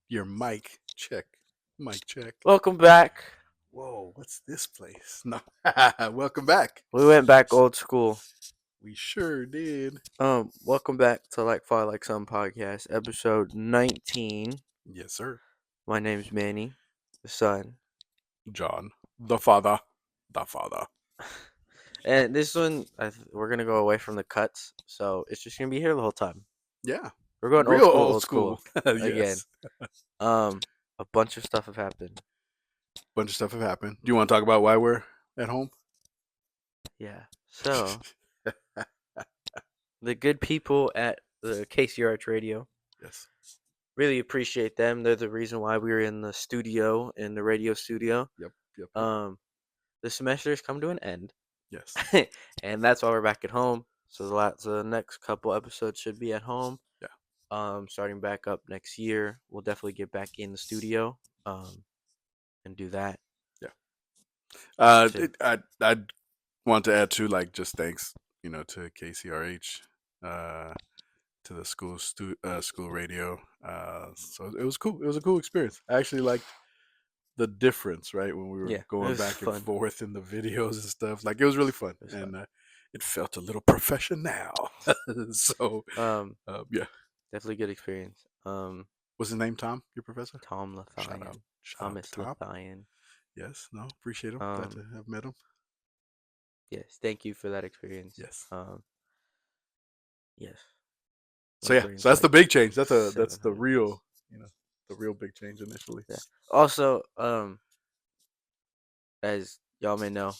Your mic check. Mic check. Welcome back. Whoa, what's this place? No. Welcome back. We went back old school. We sure did. Welcome back to LikeFatherLikeSonPCast, episode 19. Yes, sir. My name's Manny, the son. John, the father. The father. And this one, we're gonna go away from the cuts, so it's just gonna be here the whole time. Yeah. We're going Real old school again. Yes. A bunch of stuff have happened. Bunch of stuff have happened. Do you want to talk about why we're at home? Yeah. So the good people at the KCRH Radio. Yes. Really appreciate them. They're the reason why we were in the studio, in the radio studio. Yep. The semester's come to an end, Yes. and that's why we're back at home. So the next couple episodes should be at home. Yeah. Starting back up next year, we'll definitely get back in the studio, and do that. Yeah. I want to add to just thanks, to KCRH, to the school radio. So it was cool. It was a cool experience. I actually liked the difference, right, when we were Yeah, it going was back and fun. forth in the videos and stuff. Like, it was really fun, It was and fun. it felt a little professional. So, yeah. Definitely good experience. What's his name? Tom, your professor? Tom Shout out, Lathian, shout out Thomas to Tom. Lathian. Yes, no, appreciate him. Glad to have met him. Yes, thank you for that experience. Yes. Yes. So yeah, so that's the big change. That's the 700. real, the real big change initially. Yeah. Also, as y'all may know,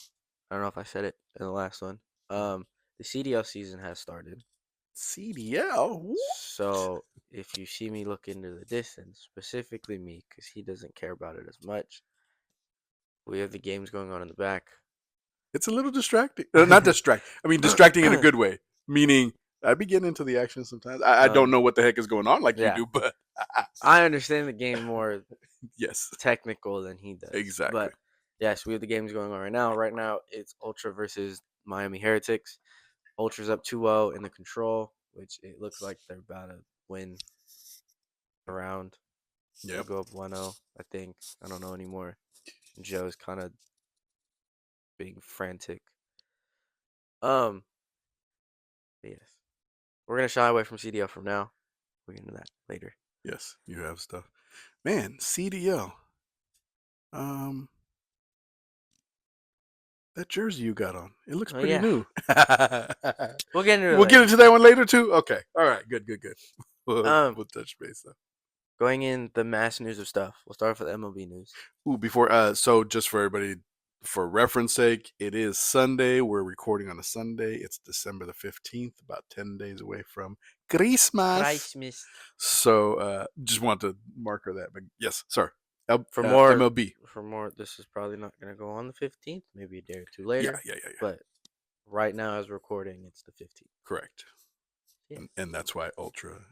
I don't know if I said it in the last one. The CDL season has started. CDL. What? So if you see me look into the distance, specifically me, because he doesn't care about it as much, we have the games going on in the back. It's a little distracting. Not distracting. I mean, distracting in a good way. Meaning, I be getting into the action sometimes. I don't know what the heck is going on like you do, but I understand the game more yes, technical than he does. exactly. But yes, we have the games going on right now. Right now, it's Ultra versus Miami Heretics. Ultra's up 2-0 in the control, which it looks like they're about to win a round. They'll go up 1-0, I think. I don't know anymore. Joe's kind of being frantic. Yes. We're going to shy away from CDL from now. We'll get into that later. Yes, you have stuff. Man, CDL. That jersey you got on, it looks pretty new. We'll get into it We'll get into that one later too? Okay. All right, good. We'll touch base though. Going in the mass news of stuff. We'll start off with MLB news. Ooh, before so just for everybody, for reference sake, it is Sunday. We're recording on a Sunday. It's December the 15th, about 10 days away from Christmas. So just want to marker that. But yes, sorry. For more MLB. For more, this is probably not going to go on the 15th. Maybe a day or two later. Yeah. But right now, as recording, it's the 15th. Correct. Yeah. And that's why Ultra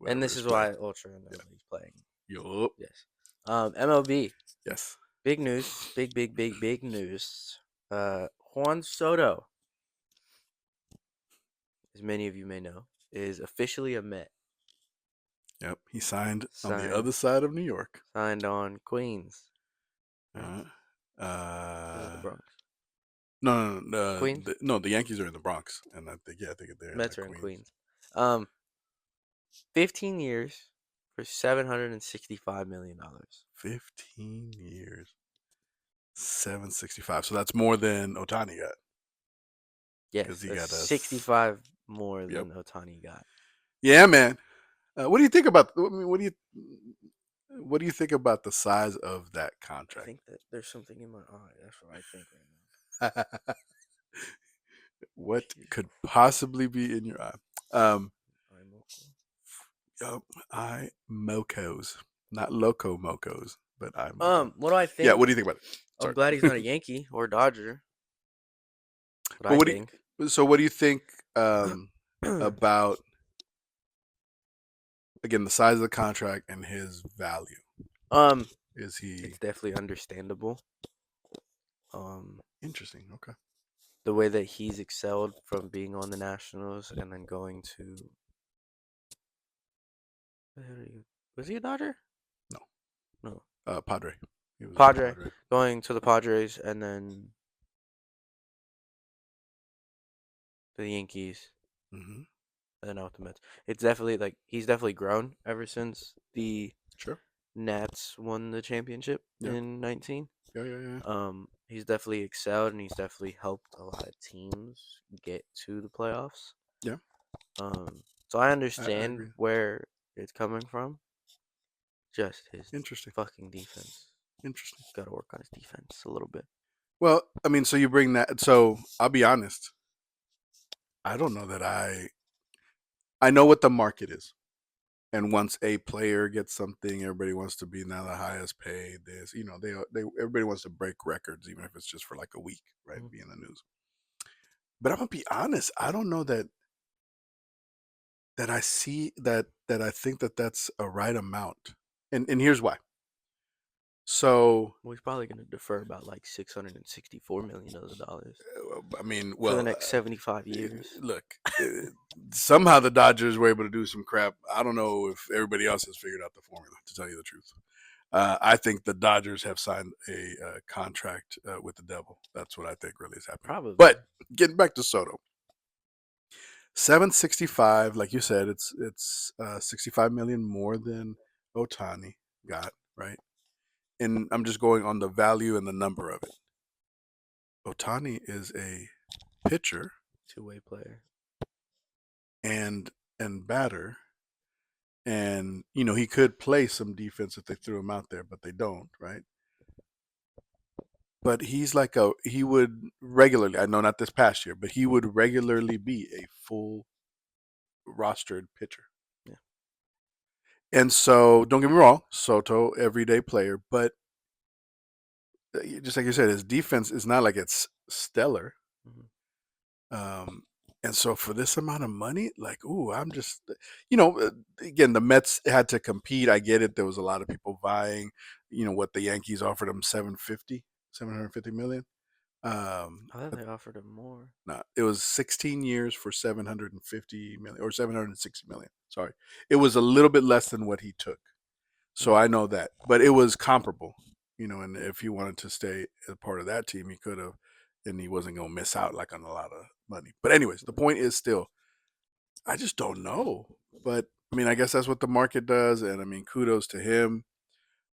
and this is why Ultra and MLB is playing. Yup. Yes. MLB. Yes. Big news. Big news. Juan Soto, as many of you may know, is officially a Met. Yep. He signed on the other side of New York. Signed on Queens. The Bronx. No. Queens? The Yankees are in the Bronx, and I think they're Mets are in Queens. 15 years for $765 million. 15 years, 765. So that's more than Ohtani got. Yes, he got 65 more than Ohtani got. Yeah, man. What do you think about? What do you think about the size of that contract? I think that there's something in my eye. That's what I think right now. What could possibly be in your eye? Eye mocos, not loco mocos, but eye mocos. What do I think? Yeah, what do you think about it? Sorry. I'm glad he's not a Yankee or Dodger. What do you think about, again, the size of the contract and his value? Is he? It's definitely understandable. Interesting. Okay. The way that he's excelled from being on the Nationals and then going to. Was he a Dodger? No, Padre. He was a Padre Padre. going to the Padres, and then the Yankees, Mm-hmm. and then out the Mets. It's definitely like he's definitely grown ever since the Sure. Nats won the championship Yeah. in 19. Yeah. Yeah. Yeah. He's definitely excelled, and he's definitely helped a lot of teams get to the playoffs. Yeah. So I I understand agree. where it's coming from. Just his Interesting. fucking defense. Interesting. Got to work on his defense a little bit. Well, I mean, so you bring that. So I'll be honest. I don't know that I know what the market is. And once a player gets something, everybody wants to be now the highest paid. This, they everybody wants to break records, even if it's just for like a week, right? Mm-hmm. Be in the news. But I'm gonna be honest. I don't know that I see that I think that that's a right amount. And here's why. So, Well, he's probably going to defer about like $664 million I mean, for the well, next 75 years. look, somehow the Dodgers were able to do some crap. I don't know if everybody else has figured out the formula. To tell you the truth, I think the Dodgers have signed a contract with the devil. That's what I think really is happening. Probably. But getting back to Soto, 765, like you said, it's 65 million more than Otani got, right? And I'm just going on the value and the number of it. Otani is a pitcher Two-way player. and batter, and he could play some defense if they threw him out there, but they don't, right? But he would regularly, I know not this past year, but he would regularly be a full rostered pitcher. Yeah. And so, don't get me wrong, Soto, everyday player, but just like you said, his defense is not like it's stellar. Mm-hmm. Um, and so for this amount of money, like, ooh, I'm just, you know, uh, again, the Mets had to compete. I get it. There was a lot of people vying. What the Yankees offered him 750 million. I thought But they offered him more. no, it was 16 years for 750 million or 760 million. Sorry, it was a little bit less than what he took. So Mm. I know that, but it was comparable. And if he wanted to stay as part of that team, he could have, and he wasn't going to miss out like on a lot of money. But anyways, the point is still, I just don't know. But I mean, I guess that's what the market does, and I mean, kudos to him.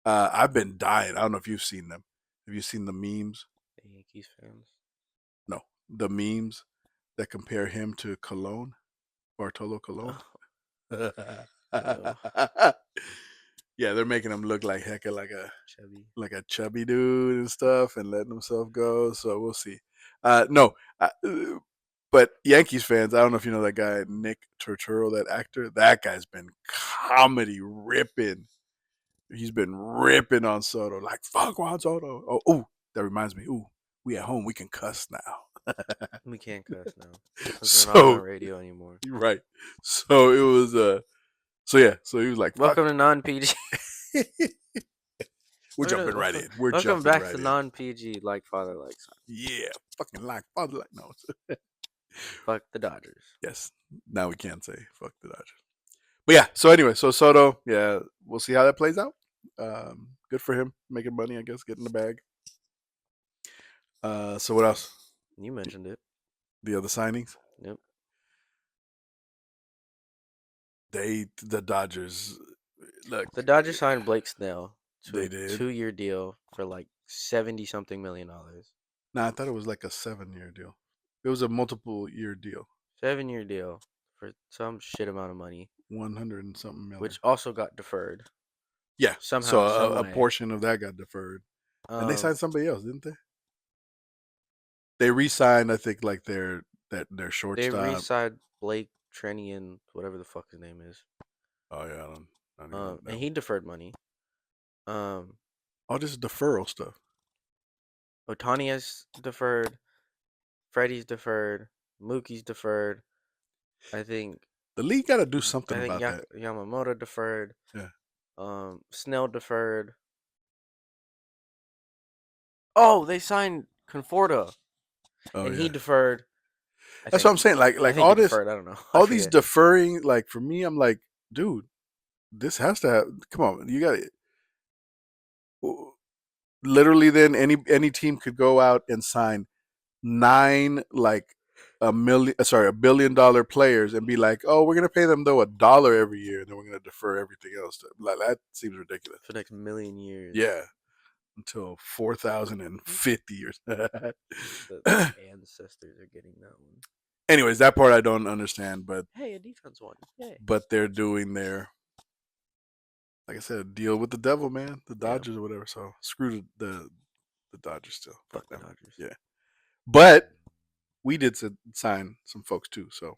I've been dying. I don't know if you've seen them. Have you seen the memes? The Yankees fans. No, the memes that compare him to Cologne, Bartolo Cologne. Oh, ew. Yeah, they're making him look like hecka Chubby. like a chubby dude and stuff, and letting himself go. So we'll see. No, but Yankees fans, I don't know if you know that guy Nick Turturro, that actor. That guy's been comedy ripping. He's been ripping on Soto, like fuck Juan Soto. Oh, that reminds me. Ooh, we at home, we can cuss now. We can't cuss now because we're not on So a radio anymore. you're right. So it was so yeah, so he was like, fuck. Welcome to non-PG. We're jumping right welcome, in. We're welcome jumping back right to in. non-PG. Like father, like son. Yeah, fucking like father like no. Fuck the Dodgers. Yes. Now we can't say fuck the Dodgers. But yeah, so anyway, so Soto, yeah, we'll see how that plays out. Good for him, making money, I guess, getting the bag. So what else? You mentioned it. The other signings? Yep. The Dodgers, look, The Dodgers signed Blake Snell to they a did. 2-year deal for like 70 something million dollars. Nah, I thought it was like a 7 year deal. It was a multiple year deal, 7-year deal for some shit amount of money, 100 and something million. which also got deferred Yeah, so somehow, some a way. portion of that got deferred, and they Um, signed somebody else, didn't they? They re-signed, I think, like their they shortstop. re-signed Blake Trenian, whatever the fuck his name is. Oh yeah, I don't even And know. he deferred money. Um, All this deferral stuff. Otani has deferred. Freddie's deferred. Mookie's deferred. I think The league got to do something I think about that. Yamamoto deferred. Yeah. Snell deferred. Oh, they signed Conforto, Oh and he yeah. deferred. I That's what think. I'm saying. I Like think he all this, deferred. I don't know. I all these forget. deferring. Like for me, I'm like, dude, this has to have. Come on, you got it. literally, then any team could go out and sign 9 like $1 billion players and be like, oh, we're gonna pay them though $1 every year, and then we're gonna defer everything else. Like that seems ridiculous. For the next million years. Yeah, until 4050 years. The ancestors are getting that one. Anyways, that part I don't understand, but hey, a defense one. Yay. But they're doing their, like I said, deal with the devil, man, the Dodgers or whatever. So screw the Dodgers still. Fuck the Dodgers. Yeah, but we did sign some folks too. So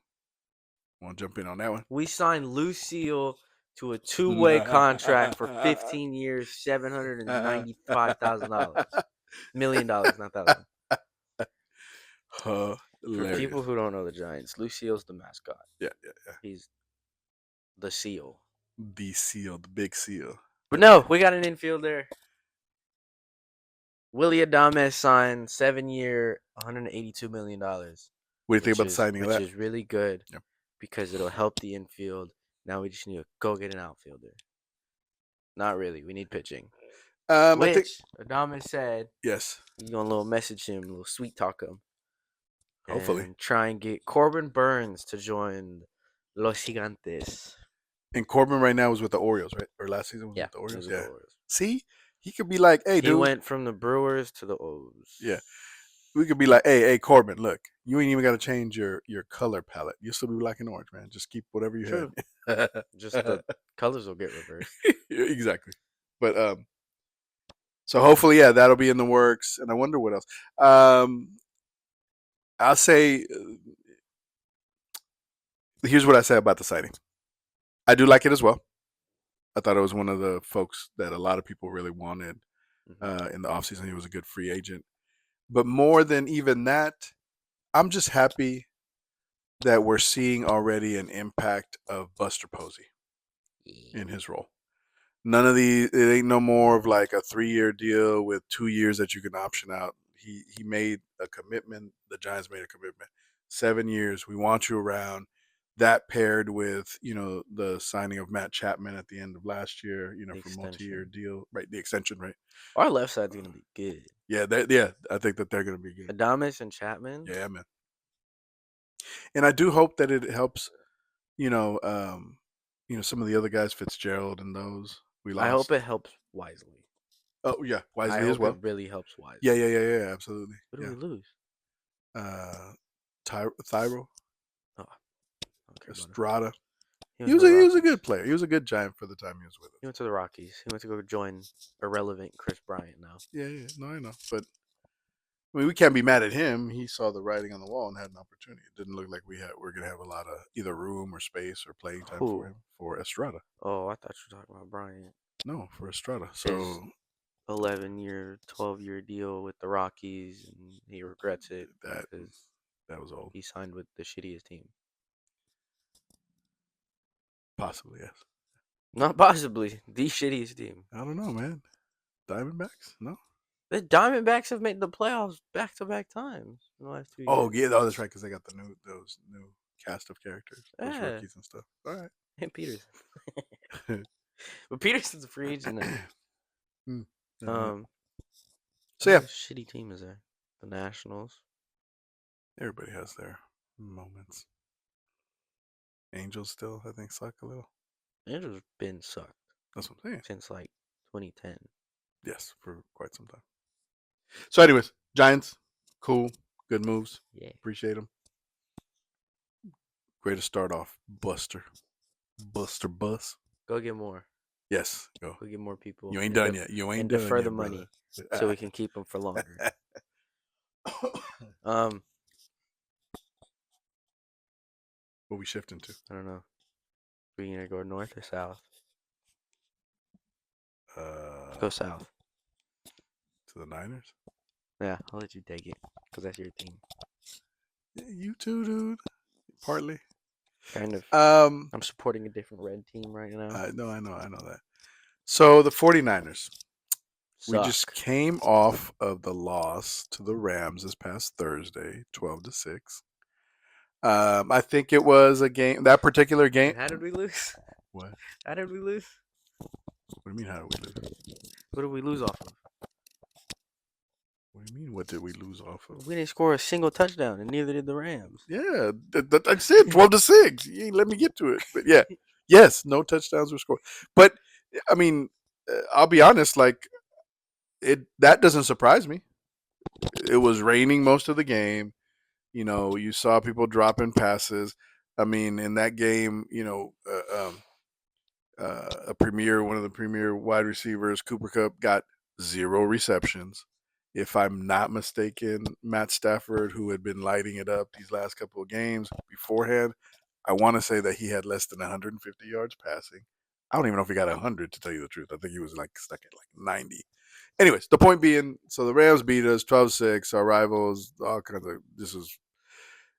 want to jump in on that one? We signed Lucille to a 2-way contract for 15 years, $795,000. $1 million, not that one. For people who don't know the Giants, Lucille's the mascot. Yeah. He's the seal. The seal, the big seal. But no, we got an infielder. Willie Adames signed 7-year, $182 million. What do you think about the signing of that? Which is really good because it'll help the infield. Now we just need to go get an outfielder. Not really. We need pitching. I think Adames said, yes, he's going to little message him, a little sweet talk him. Hopefully. And try and get Corbin Burns to join Los Gigantes. And Corbin right now was with the Orioles, right? Or last season was with the Orioles? Yeah. The Orioles. See? He could be like, hey, dude. He went from the Brewers to the O's. Yeah. We could be like, hey, Corbin, look, you ain't even got to change your color palette. You'll still be black and orange, man. Just keep whatever you have. Just the colors will get reversed. Exactly. But so hopefully, that'll be in the works. And I wonder what else. I'll say, here's what I say about the signing. I do like it as well. I thought it was one of the folks that a lot of people really wanted in the offseason. He was a good free agent. But more than even that, I'm just happy that we're seeing already an impact of Buster Posey in his role. None of these, it ain't no more of like a 3-year deal with 2 years that you can option out. He made a commitment. The Giants made a commitment. 7 years. We want you around. That paired with, the signing of Matt Chapman at the end of last year, for multi-year deal, right? The extension, right? Our left side's going to be good. Yeah, I think that they're going to be good. Adames and Chapman? Yeah, man. And I do hope that it helps, some of the other guys, Fitzgerald and those we lost. I hope it helps Wisely. Oh, yeah, Wisely as well. It really helps Wisely. Yeah, absolutely. What do we lose? Thyro. Oh. Estrada. He was a good player. He was a good Giant for the time he was with us. He went to the Rockies. He went to go join irrelevant Chris Bryant now. Yeah. No, I know. But I mean, we can't be mad at him. He saw the writing on the wall and had an opportunity. It didn't look like we're going to have a lot of either room or space or playing time for him. For Estrada. Oh, I thought you were talking about Bryant. No, for Estrada. So 11-year, 12-year deal with the Rockies, and he regrets it because that was old. He signed with the shittiest team. Possibly, yes. Not possibly. The shittiest team. I don't know, man. Diamondbacks? No. The Diamondbacks have made the playoffs back-to-back times in the last 2 years. Oh, yeah. That's right, because they got those new cast of characters. Those rookies and stuff. All right. And Peterson. But Peterson's a free agent now. So, yeah. Shitty team is there? The Nationals. Everybody has their moments. Angels still, I think, suck a little. Angels been sucked. That's what I'm saying. Since like 2010. Yes, for quite some time. So, anyways, Giants, cool, good moves. Yeah, appreciate them. Great to start off, Buster Bus. Go get more. Yes, go. Go get more people. You ain't done yet. You ain't done yet. Defer the money so we can keep them for longer. What we shifting to? I don't know. We gonna go north or south? Let's go south. To the Niners? Yeah, I'll let you take it because that's your team. Yeah, you too, dude. Partly. Kind of. I'm supporting a different red team right now. I know that. So the 49ers. Suck. We just came off of the loss to the Rams this past Thursday, 12-6. I think it was a game. That particular game. How did we lose? What? How did we lose? What do you mean? How did we lose? What did we lose off of? What do you mean? What did we lose off of? We didn't score a single touchdown, and neither did the Rams. Yeah, that's it. 12-6. You ain't let me get to it. But yeah, yes, no touchdowns were scored. But I mean, I'll be honest. Like that doesn't surprise me. It was raining most of the game. You saw people dropping passes. I mean, in that game, one of the premier wide receivers, Cooper Kupp, got 0 receptions. If I'm not mistaken, Matt Stafford, who had been lighting it up these last couple of games beforehand, I want to say that he had less than 150 yards passing. I don't even know if he got 100, to tell you the truth. I think he was like stuck at like 90. Anyways, the point being, so the Rams beat us 12-6, our rivals, all kinds of, this was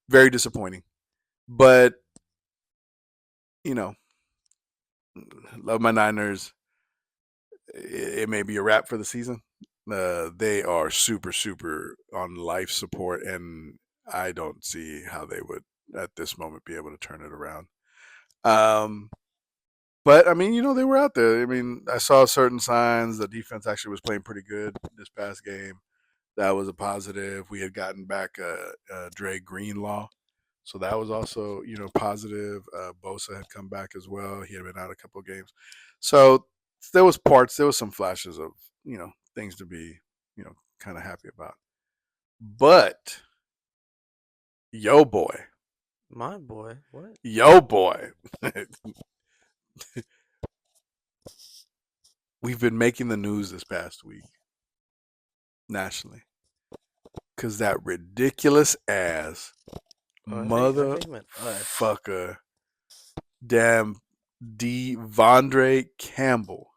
very disappointing. But, you know, love my Niners. It may be a wrap for the season. They are super, super on life support, and I don't see how they would, at this moment, be able to turn it around. But I mean, they were out there. I mean, I saw certain signs. The defense actually was playing pretty good this past game. That was a positive. We had gotten back Dre Greenlaw, so that was also positive. Bosa had come back as well. He had been out a couple of games, so there was some flashes of things to be kind of happy about. But yo boy, My boy, what? yo boy, we've been making the news this past week nationally because that ridiculous ass I think meant us. motherfucker, damn Devondre Campbell.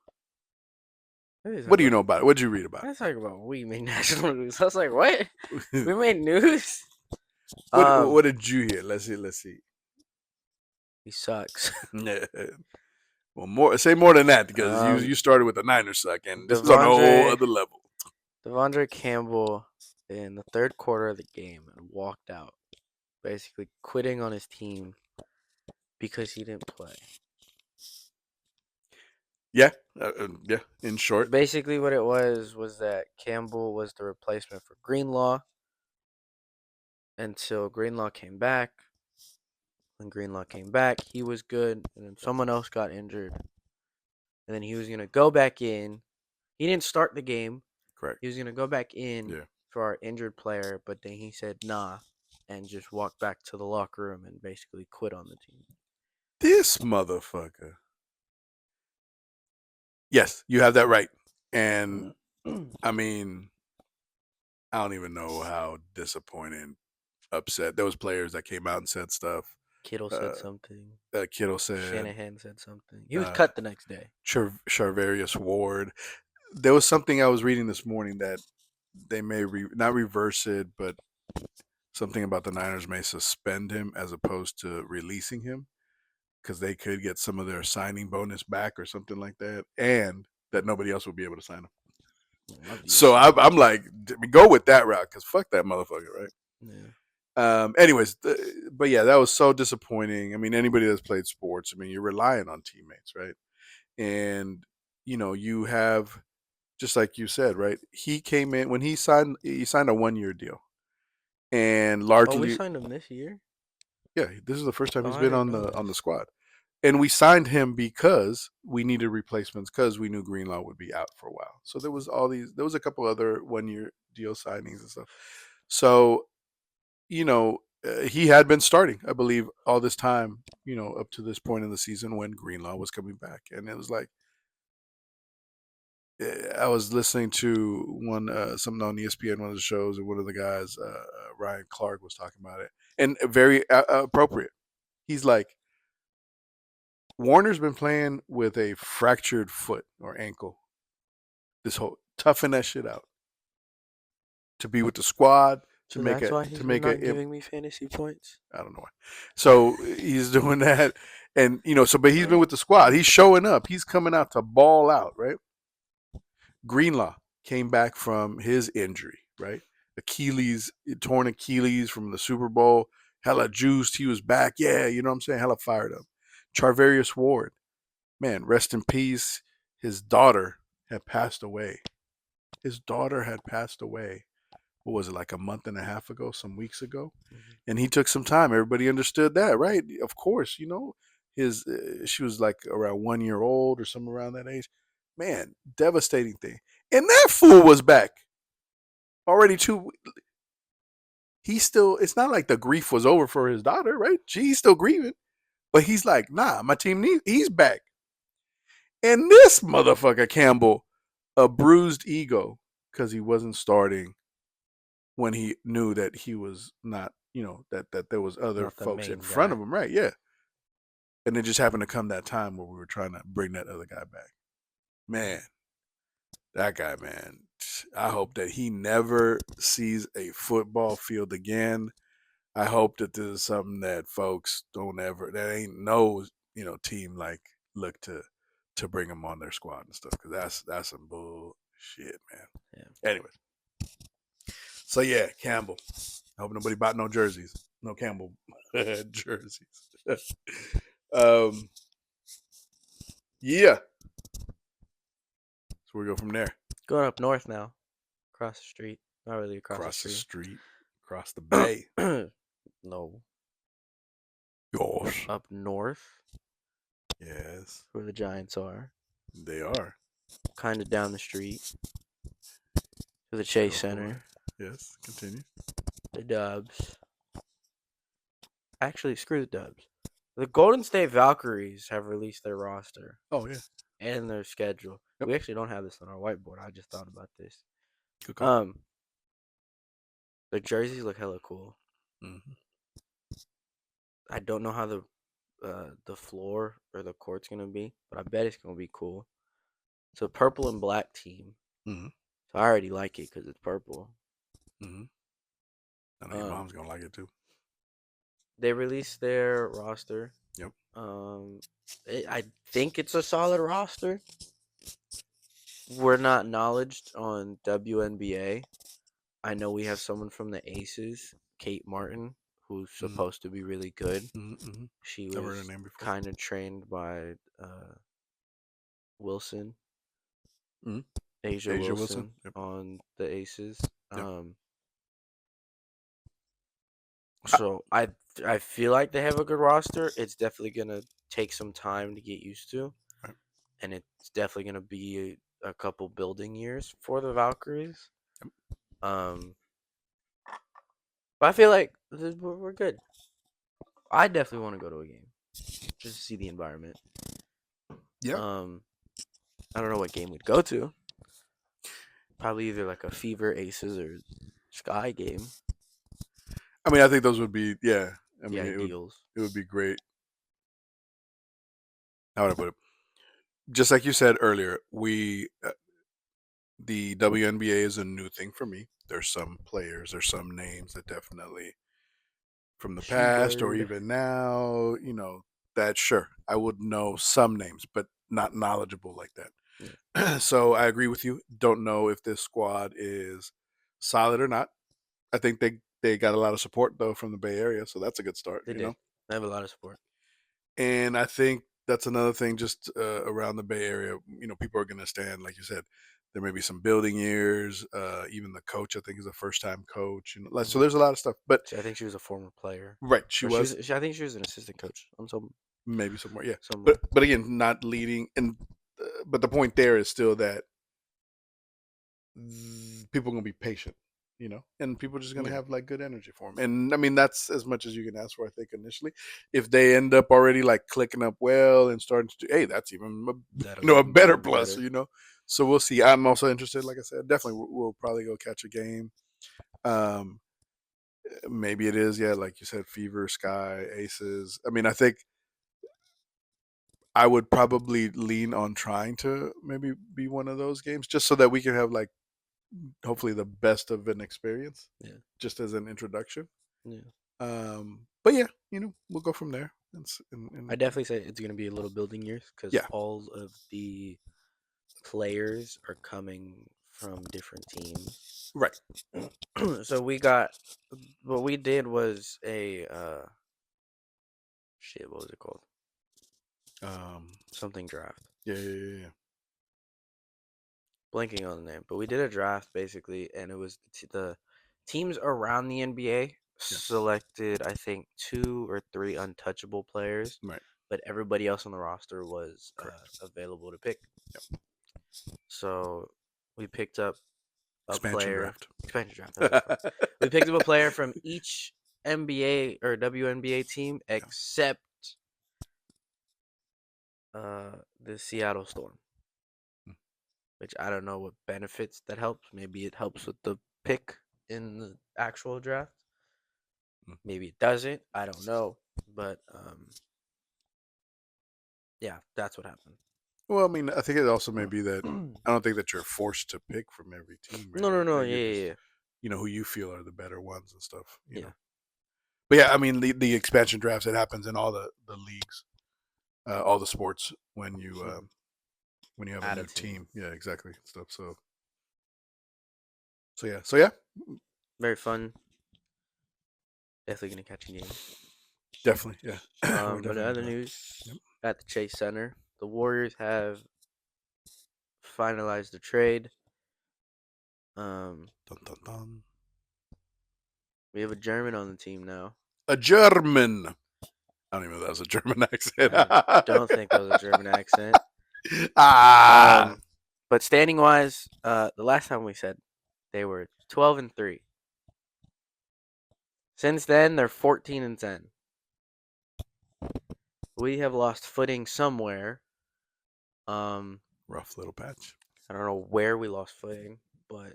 What do you know about it? What did you read about I was talking about we made national news. I was like, what? We it? made news? What did you hear? Let's see. He sucks. Well, say more than that, because you Um, you started with the Niners suck, and this is on a whole Devondre other level. Devondre Campbell in the third quarter of the game and walked out, basically quitting on his team because he didn't play. Yeah, yeah. In short, Basically, what it was that Campbell was the replacement for Greenlaw until Greenlaw came back. When Greenlaw came back, he was good, and then someone else got injured, and then he was gonna go back in. He didn't start the game. correct. He was gonna go back in Yeah. for our injured player, but then he said nah, and just walked back to the locker room and basically quit on the team. This motherfucker. Yes, you have that right. And I mean, I don't even know how disappointed, upset. There was players that came out and said stuff. Kittle Uh, said something. Kittle said, Shanahan said something. He was uh, cut the next day. Charvarius Ward. There was something I was reading this morning that they may not reverse it, but something about the Niners may suspend him as opposed to releasing him, because they could get some of their signing bonus back or something like that, and that nobody else will be able to sign him. So Obviously. I'm like, go with that route, because fuck that motherfucker, right? Yeah. Anyways, but yeah, that was so disappointing. I mean, anybody that's played sports, I mean, you're relying on teammates, right? And you have, just like you said, right? He came in when he signed a 1 year deal, and Oh, we largely, signed him this year? yeah, this is the first time Oh, he's I been didn't on know the this. squad. And we signed him because we needed replacements, because we knew Greenlaw would be out for a while. So there was a couple other 1 year deal signings and stuff. So he had been starting, I believe, all this time, up to this point in the season when Greenlaw was coming back. And it was like, I was listening to something on ESPN, one of the shows, and one of the guys, Ryan Clark, was talking about it, and very appropriate. He's like, Warner's been playing with a fractured foot or ankle. This whole toughen that shit out to be with the squad to So make that's a why to he's been make not a. giving me fantasy points? I don't know why. So he's doing that, and but he's been Huh? with the squad. He's showing up. He's coming out to ball out, right? Greenlaw came back from his injury, right? Achilles, torn Achilles from the Super Bowl. Hella juiced. He was back. Yeah, you know what I'm saying? Hella fired up. Charvarius Ward, man, rest in peace. his daughter had passed away. His daughter had passed away. What was it, like a month and a half ago, some weeks ago? Mhm. And he took some time. Everybody understood that, right? Of course, his she was like around 1 year old or something around that age. Man, devastating thing. And that fool was back already too. He still. It's not like the grief was over for his daughter, right? She's still grieving, but he's like, nah, my team needs. He's back. And this motherfucker Campbell, a bruised ego because he wasn't starting when he knew that he was not, that there was other Not the folks in main front of guy. him, right? Yeah. And it just happened to come that time where we were trying to bring that other guy back. Man, that guy, man. I hope that he never sees a football field again. I hope that this is something that folks don't ever, that ain't no, team like look to bring him on their squad and stuff, because that's some bullshit, man. Yeah. Anyways, so yeah, Campbell. I hope nobody bought no jerseys, no Campbell jerseys. um, yeah. So we go from there. Going up north now, across the street. Not really across the Across the street. street, across the bay. No, Yours. up north, Yes, where the Giants are. they are. Kind of down the street to the Chase Go for it. Center. Yes, continue. The Dubs. Actually, screw the Dubs. The Golden State Valkyries have released their roster Oh yeah. and their schedule. Yep. We actually don't have this on our whiteboard. I just thought about this. Good call. The jerseys look hella cool. Mm-hmm. I don't know how the floor or the court's gonna be, but I bet it's gonna be cool. It's a purple and black team, Mm-hmm. so I already like it because it's purple. Mm-hmm. I know your Um, mom's gonna like it too. they released their roster. Yep. I think it's a solid roster. We're not knowledged on WNBA. I know we have someone from the Aces, Kate Martin, who's Mm-hmm. supposed to be really good. Mm-hmm. She Never heard her was name before. kind of trained by Wilson, Mm-hmm. Asia Asia Wilson. Wilson, Yep. on the Aces. Yep. So I feel like they have a good roster. It's definitely gonna take some time to get used to, Right. and it's definitely gonna be a couple building years for the Valkyries. Yep. But I feel like we're good. I definitely want to go to a game just to see the environment. Yep. I don't know what game we'd go to. Probably either like a Fever Aces or Sky game. I mean, I think those would be, yeah. I The mean, ideals. it would be great. How would I put it? Just like you said earlier, the WNBA is a new thing for me. There's some players, there's some names that definitely from the She past or Bird. even now, that sure I would know some names, but not knowledgeable like Yeah, that. So I agree with you. Don't know if this squad is solid or not. I think they got a lot of support though from the Bay Area, so that's a good start. they did. They have a lot of support. And I think that's another thing just around the Bay Area. People are going to stand, like you said. There may be some building years. Even the coach, I think, is a first-time coach. So Hmm. there's a lot of stuff. But I think she was a former player. right, she Or was I think she was an assistant coach on maybe somewhere, yeah. somewhere. But again, not leading. But the point there is still that people are going to be patient, and people are just going to Yeah, have like good energy for them. And I mean, that's as much as you can ask for, I think, initially. If they end up already like clicking up well and starting to do, hey, that's even that'll a be better even plus, better. So we'll see. I'm also interested, like I said, definitely we'll probably go catch a game. Um, maybe it is, yeah, like you said, Fever, Sky, Aces. I mean, I think I would probably lean on trying to maybe be one of those games just so that we can have like hopefully the best of an experience Yeah, just as an introduction. yeah. But yeah, we'll go from there. I definitely say it's gonna be a little building years because Yeah, all of the players are coming from different teams. right. So we got what we did was a shit. What was it called? Um, Something draft. yeah, yeah, yeah, yeah. blanking on the name, but we did a draft basically, and it was the teams around the NBA Yes. selected, I think, 2 or 3 untouchable players, Right. but everybody else on the roster was Correct. available to pick. Yep. So we picked up a Expansion player. draft. Expansion draft. That's what it's called. We picked up a player from each NBA or WNBA team Yeah. except the Seattle Storm, Mm, which I don't know what benefits that helps. Maybe it helps with the pick in the actual draft. mm. Maybe it doesn't. I don't know. But yeah, that's what happened. Well, I mean, I think it also may be that No, I don't think that you're forced to pick from every team, right? no, no. That Yeah, you're just, yeah, who you feel are the better ones and stuff, yeah. But yeah, I mean, the expansion drafts, it happens in all the leagues, all the sports Yeah. when you have a Add a new team. team. Yeah, exactly. Stuff. So yeah, Very fun. Definitely gonna catch a game. definitely. Yeah, we're But in definitely other going. news, Yep. at the Chase Center, the Warriors have finalized the trade. Um, Dun, dun, dun. we have a German on the team now. A German. I don't even know if that was a German accent. I don't think that was a German accent. Ah, Um, but standing wise, the last time we said they were 12-3. Since then, they're 14-10. We have lost footing somewhere. Um, rough little patch. I don't know where we lost footing, but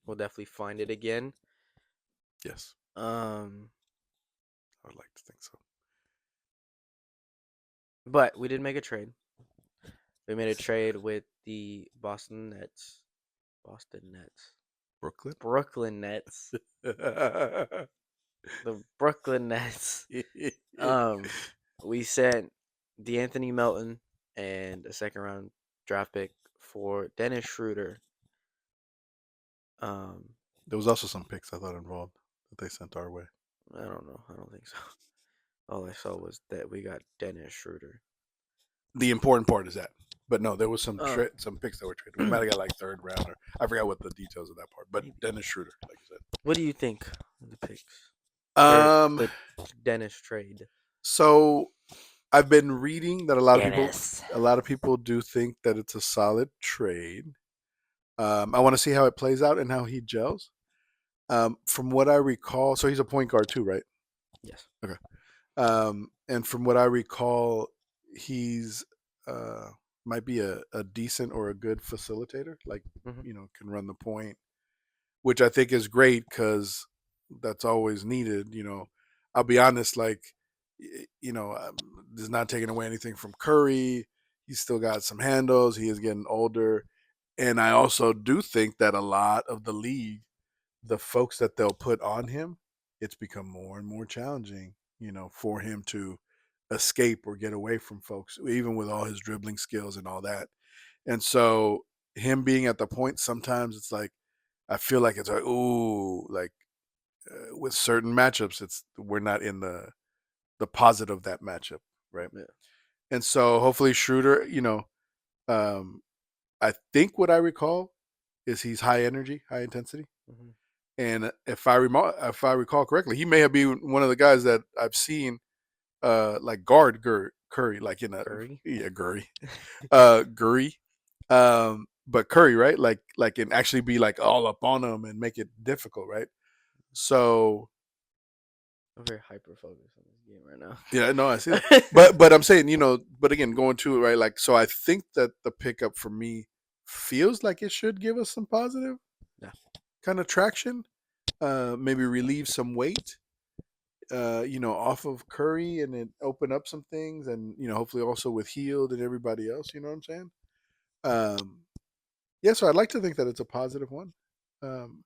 we'll definitely find it again. Yes, Um, I would like to think so. but we did make a trade. We made a trade with the Boston Nets. Boston Nets. Brooklyn. Brooklyn Nets. The Brooklyn Nets. Um, we sent DeAnthony Melton and a second round draft pick for Dennis Schroeder. Um, There was also some picks I thought involved that they sent our way. I don't know. I don't think so. All I saw was that we got Dennis Schroeder. The important part is that. But no, there was Oh, some picks that were traded. We might have got like third round or I forgot what the details of that part. But maybe. Dennis Schroeder, like you What do you think of the picks said. or the Dennis trade? So I've been reading that Dennis. a lot of people do think that it's a solid trade. I want to see how it plays out and how he gels. From what I recall, so he's a point guard too, right? Yes. Okay. And from what I recall, he's might be a decent or a good facilitator. Like Hmm. can run the point, which I think is great because that's always needed. I'll be honest, like this is not taking away anything from Curry. He's still got some handles. He is getting older, and I also do think that a lot of the league, the folks that they'll put on him, it's become more and more challenging, for him to escape or get away from folks, even with all his dribbling skills and all that. And so, him being at the point, sometimes it's like, I feel like it's like, ooh, like with certain matchups, it's we're not in the positive of that matchup, right? Yeah. And so, hopefully, Schroeder, um, I think what I recall is he's high energy, high intensity. Hmm. And if I recall correctly, he may have been one of the guys that I've seen like guard Curry, like in a Curry. yeah Curry, Curry, but Curry, right? Like and actually be like all up on him and make it difficult, right? So I'm very hyper focused on this game right yeah, no, I see that, now. but I'm saying but again, going to it right, like so, I think that the pickup for me feels like it should give us some positive Yeah. kind of traction, maybe relieve some weight off of Curry and then open up some things and, hopefully also with Healed and everybody else, you know what I'm saying? Um, yeah, so I'd like to think that it's a positive one. Um,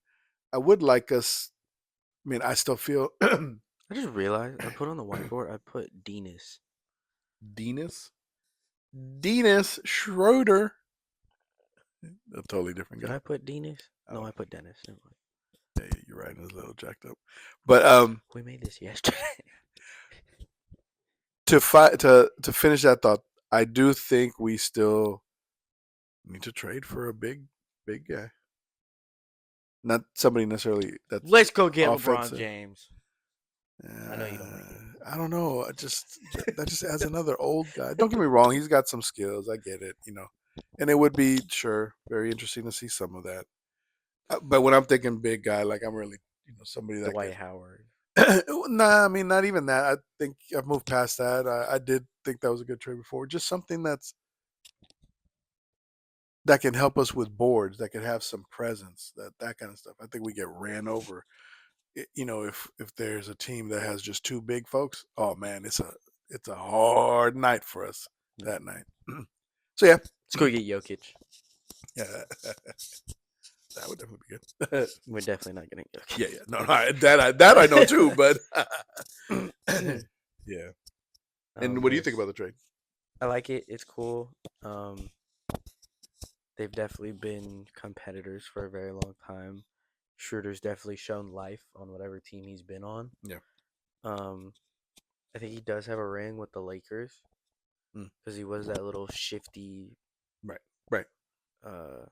I would like us, I mean, I still feel I just realized I put on the whiteboard. I put Denis. Denis, Denis Schroeder, a totally different Did guy. I put Denis? I No, don't I know. put Dennis. Never mind. Yeah, you're right. It's a little jacked up. But We made this yesterday. to finish that thought, I do think we still need to trade for a big. big guy, not somebody necessarily that's Let's go get LeBron offensive. James. I know you don't like it. I don't know. That just adds another old guy. Don't get me wrong; he's got some skills. I get it, and it would be sure very interesting to see some of that. But when I'm thinking big guy, like I'm really somebody that Dwight Howard. nah, I mean not even that. I think I've moved past that. I did think that was a good trade before. Just something that can help us with boards, that can have some presence, that kind of stuff. I think we get ran over. If there's a team that has just two big folks, oh man, it's a hard night for us Yeah. that night. So yeah, Let's go get Jokic. yeah, that would definitely be good. We're definitely not getting Jokic. Yeah, no, that I know too, but yeah. And what do you think about the trade? I like it. It's cool. They've definitely been competitors for a very long time. Schroeder's definitely shown life on whatever team he's been on. Yeah. I think he does have a ring with the Lakers Mm. because he was that little shifty, Right. uh,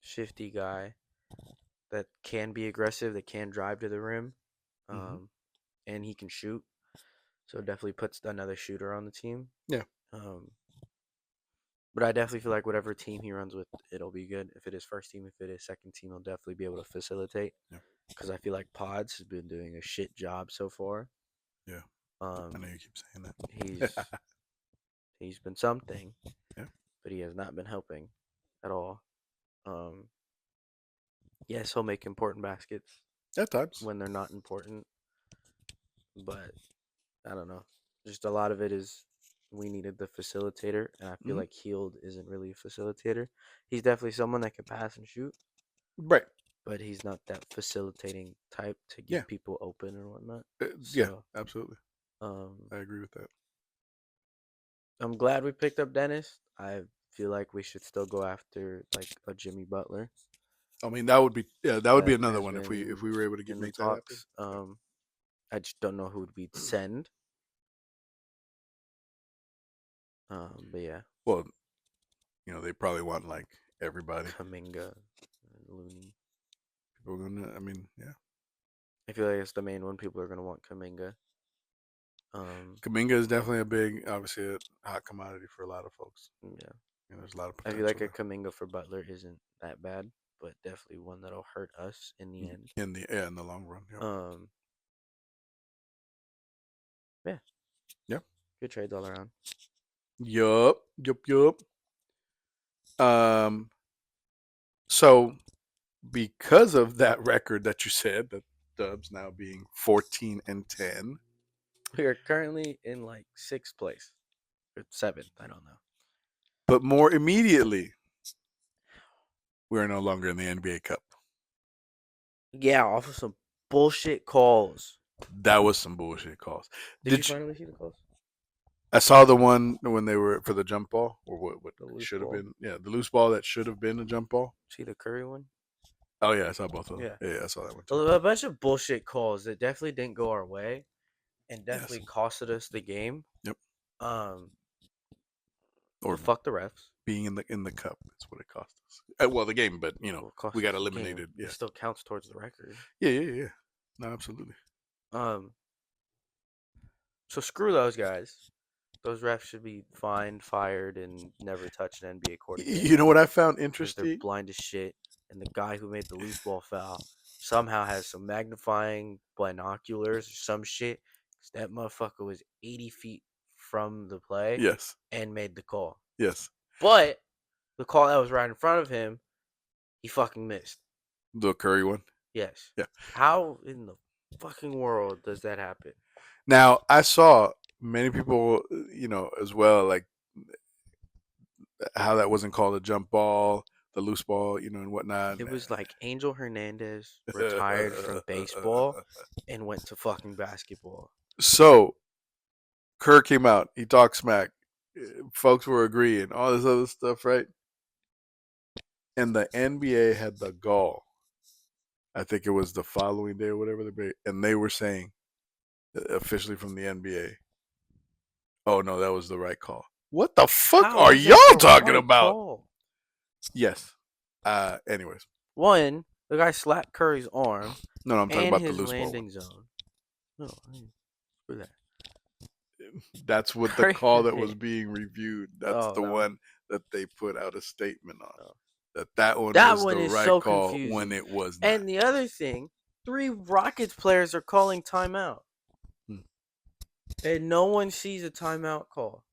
shifty guy that can be aggressive, that can drive to the rim, Mhm. and he can shoot. So it definitely puts another shooter on the team. Yeah. But I definitely feel like whatever team he runs with, it'll be good. If it is first team, if it is second team, he'll definitely be able to facilitate. Yeah. Because I feel like Pods has been doing a shit job so far. Yeah. I know you keep saying that. He's been something, Yeah. but he has not been helping at all. Yes, he'll make important baskets At times. when they're not important, but I don't know. Just a lot of it is we needed the facilitator, and I feel Mhm. like Heald isn't really a facilitator. He's definitely someone that can pass and shoot, Right. but he's not that facilitating type to Yeah. get people open or whatnot. Yeah. So, Absolutely. um, I agree with that. I'm glad we picked up Dennis. I feel like we should still go after like a Jimmy Butler. I mean, that would be That another has one if been we were able to in the make that happen. talks. I just don't know who we'd send. But yeah, Well, they probably want like everybody. Kaminga, and Looney. People are gonna. I mean, yeah. I feel like it's the main one. People are gonna want Kaminga. Kaminga is definitely obviously a hot commodity for a lot of folks. Yeah, There's a lot of I feel like potential a there. Kaminga for Butler isn't that bad, but definitely one that'll hurt us in the end. In the long run. Yep. Yeah, Yep. good trades all around. Yup. Yup. So because of that record that you said, that Dubs now being 14-10, We are currently in like sixth place or seventh. I don't know. but more immediately, we are no longer in the NBA Cup. Yeah, off of some bullshit calls. That was some bullshit calls. Did you finally see the calls? I saw the one when they were for the jump ball, or what The loose should have ball. been. Yeah, the loose ball that should have been a jump ball. See the Curry one? Oh yeah, I saw both of them. Yeah. Yeah, I saw that one too. A bunch of bullshit calls that definitely didn't go our way and Yes. definitely costed us the game. Yep. Or fuck the refs. Being in the cup, that's what it cost us. Well, the game, but we got eliminated. Yeah. It still counts towards the record. Yeah. No, absolutely. So screw those guys. Those refs should be fined, fired, and never touch an NBA court again. You know what I found Because interesting? they're blind as shit. And the guy who made the loose ball foul somehow has some magnifying binoculars or some shit. 'Cause that motherfucker was 80 feet from the play. Yes. And made the call. Yes. But the call that was right in front of him, he fucking missed. The Curry one? Yes. Yeah. How in the fucking world does that happen? Now, I saw many people, as well, like how that wasn't called a jump ball, the loose ball, and whatnot. It was like Angel Hernandez retired from baseball and went to fucking basketball. So, Kerr came out. He talked smack. Folks were agreeing. All this other stuff, right? And the NBA had the gall. I think it was the following day or whatever, and they were saying, officially from the NBA, oh no, that was the right call. What the fuck are y'all talking about? Call? Yes. Anyways. One, the guy slapped Curry's arm No, I'm talking and about the his loose ball one. landing zone. No, screw that. That's what the call that was Curry. being reviewed. That's Oh, the that one. one that they put out a statement on. Oh. That one That was one the is right so call when confusing. it was not. And the other thing, 3 Rockets players are calling timeout. Hmm. And no one sees a timeout call.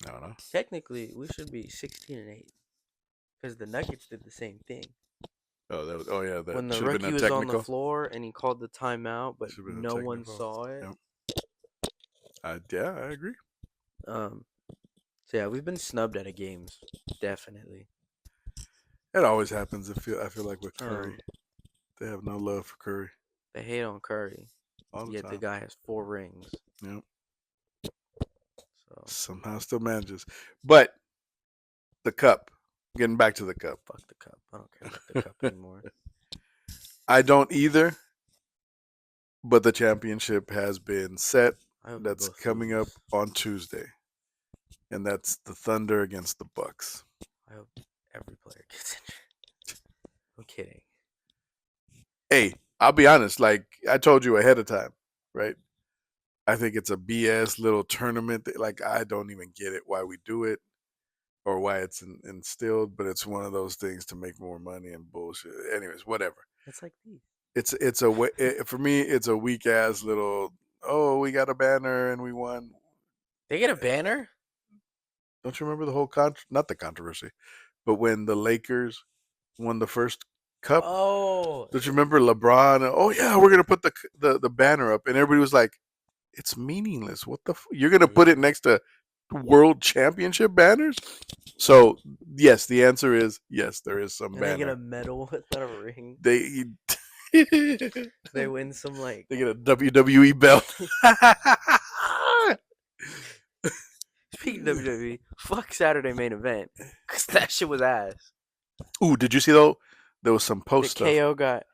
I don't know. Technically, we should be 16-8 because the Nuggets did the same thing. Oh yeah, When that the should have been rookie a was on the technical. floor and he called the timeout, but Should have been a no one technical. saw it. Yep. Yeah, I agree. So yeah, we've been snubbed out of games, definitely. It always happens. I feel like with Curry, Um, they have no love for Curry they hate on Curry, all the yet the time. guy has 4 rings. Yep. So Somehow still manages. But the cup. Getting back to the cup. fuck the cup. I don't care about the cup anymore. I don't either. But the championship has been set. I hope we That's both coming up lose. on Tuesday, and that's the Thunder against the Bucks. I hope every player gets injured. I'm kidding. Hey, I'll be honest. Like I told you ahead of time, right? I think it's a BS little tournament. Like I don't even get it why we do it or why it's instilled, but it's one of those things to make more money and bullshit. Anyways, whatever. It's like these. It's for me. It's a weak ass little. Oh, we got a banner and we won. They get a banner? Don't you remember the whole not the controversy, but when the Lakers won the first cup? Oh. Don't you remember LeBron? Oh yeah, we're gonna put the banner up, and everybody was like, "It's meaningless. What the? You're gonna put it Yeah. next to world championship banners?" So yes, the answer is yes. There is some And they get a banner. medal without a ring. They They win some like they get a WWE belt. speaking of WWE, fuck Saturday main event. Cause that shit was ass. Ooh, did you see though? There was some The post stuff. KO got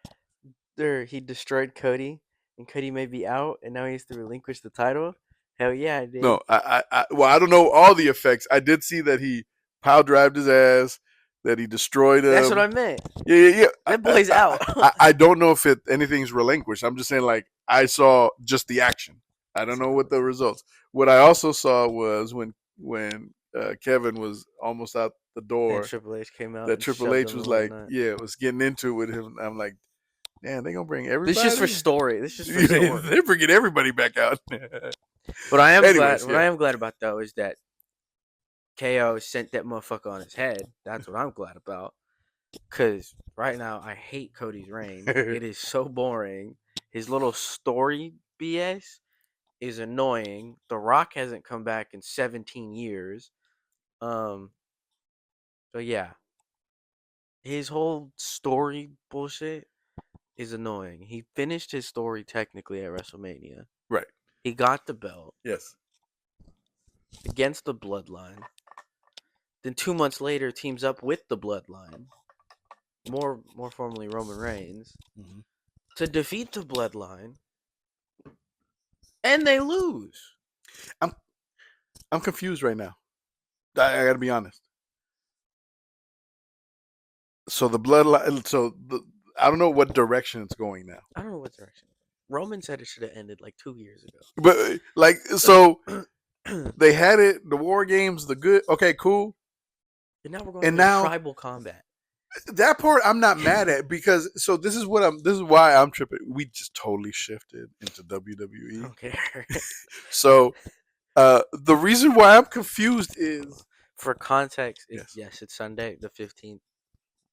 there, he destroyed Cody and Cody may be out and now he has to relinquish the title. Hell yeah, I did. No, well, I don't know all the effects. I did see that he power drived his ass, that he destroyed him. That's what I meant. Yeah. That boy's out. I don't know if anything's relinquished. I'm just saying, like, I saw just the action. I don't know what the results. What I also saw was when Kevin was almost out the And door, Triple H came out that and Triple shoved H him was and like, whatnot. yeah, was getting into it with him. I'm like, man, they gonna bring everybody. This is just for story. This is just for story. They're bringing everybody back out. What I am Anyways, glad, what I am glad about though is that KO sent that motherfucker on his head. That's what I'm glad about. Cause right now I hate Cody's reign. It is so boring. His little story BS is annoying. The Rock hasn't come back in 17 years. Um. So yeah, his whole story bullshit is annoying. He finished his story technically at WrestleMania. right. He got the belt Yes. against the Bloodline. Then 2 months later, teams up with the Bloodline, more formally Roman Reigns, Mm-hmm. to defeat the Bloodline, and they lose. I'm confused right now. I got to be honest. So the bloodline. I don't know what direction it's going now. I don't know what direction. Roman said it should have ended like 2 years ago. But like, so they had it. The war games. The good. Okay, cool. And now we're going And into now tribal combat. that part I'm not mad at because so this is why I'm tripping. We just totally shifted into I WWE. don't care. So the reason why I'm confused is For context, yes, it's Sunday the 15th,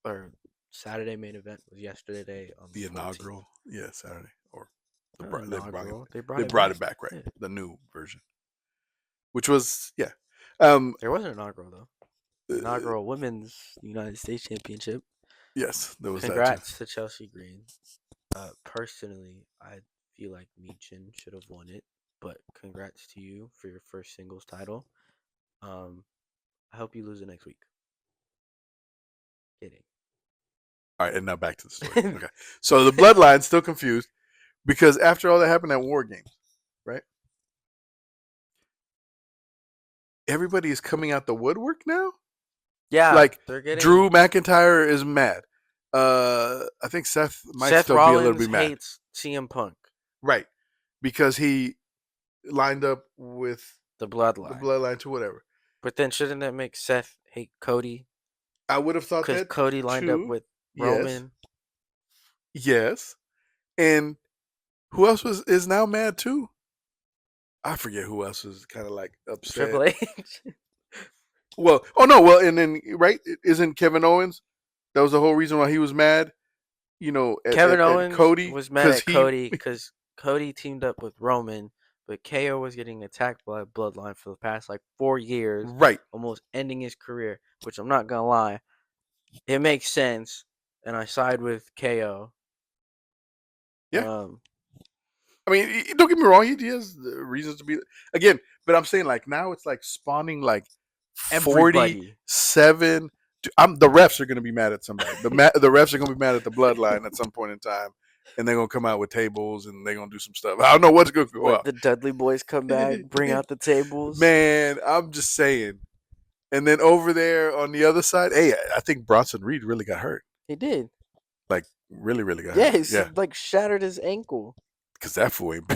or Saturday main event was yesterday on the the 14th. inaugural, yeah, Saturday or Not inaugural. They they brought brought it it back, right? Yeah. The new version, which was yeah. There was an inaugural though. Uh, Inaugural Women's United States Championship. yes, there was Congrats to Chelsea Green. Personally, I feel like Meechin should have won it, but congrats to you for your first singles title. I hope you lose it next week. Kidding. All right, and now back to the story. Okay, so the bloodline's still confused because after all that happened at War Games, right? everybody is coming out the woodwork now. Yeah, Like they're getting Drew McIntyre is mad. I think Seth might Seth still be a little Rollins bit mad, hates CM Punk, right? Because he lined up with the the Bloodline. bloodline to whatever. But then shouldn't that make Seth hate Cody? I would have thought Because that Cody lined up too. with Yes, Roman, yes. And who else is now mad too? I forget who else was kind of like upset. Triple H. Well, oh no, well, and then right, isn't Kevin Owens? That was the whole reason why he was mad. You know, Kevin at Owens Cody was mad because at Cody because Cody teamed up with Roman, but KO was getting attacked by Bloodline for the past like 4 years, right, almost ending his career. Which I'm not gonna lie, it makes sense, and I side with KO. yeah. Um, I mean, don't get me wrong, he has reasons to be again, but I'm saying like now it's like spawning like everybody. 47. I'm the refs are going to be mad at somebody. The refs are going to be mad at the bloodline at some point in time, and they're going to come out with tables and they're going to do some stuff. I don't know what's going to go What out. the Dudley Boys come back, bring out the tables. Man, I'm just saying. And then over there on the other side, hey, I think Bronson Reed really got hurt. He did. Like really, really got Yeah, hurt. he's Yeah, like shattered his ankle. because that fool ain't